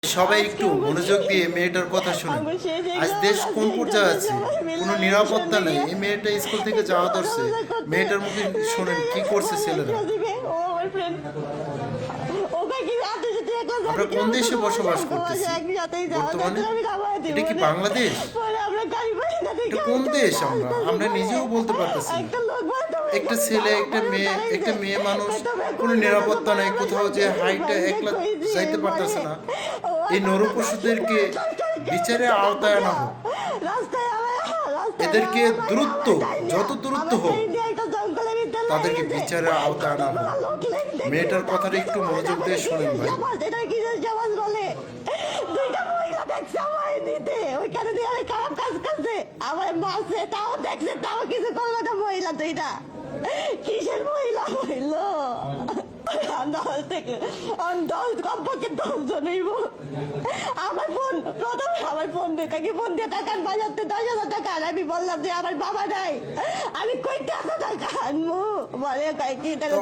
সবাই একটু মনোযোগ দিয়ে মেয়েটার কথা শুনেন। আজ দেশ কোন পর্যায়ে আছে, কোনো নিরাপত্তা নেই। এই মেয়েটা স্কুল থেকে যাওয়া ধরছে, মেয়েটার মুখে শোনেন কি করছে ছেলেরা। আমরা কোন দেশে বসবাস করতেছি বর্তমানে? এটা কি বাংলাদেশ? এটা কোন দেশ? আমরা নিজেও বলতে পারতেছি না। একটা ছেলে, একটা মেয়ে মানুষ, কোনো নিরাপত্তা নেই, কোথাও যে হাইটা একলা যাইতে পারতেছে না। এই নরপশুদেরকে বিচারের আওতায় আনা হোক। এদেরকে দ্রুত, যত দ্রুত হোক তাদেরকে বিচারের আওতায় আনা হোক। মেয়েটার কথাটা একটু মনোযোগ দিয়ে শোনেন ভাই। কিসের মহিলা হইল আমার বোন প্রথমে আমার বোন দেখে ফোন দিয়ে টাকা বাজাতে 10,000 টাকা। আমি বললাম যে আমার বাবা নাই, আমি কই টাকা আনবো বলে কি টাকা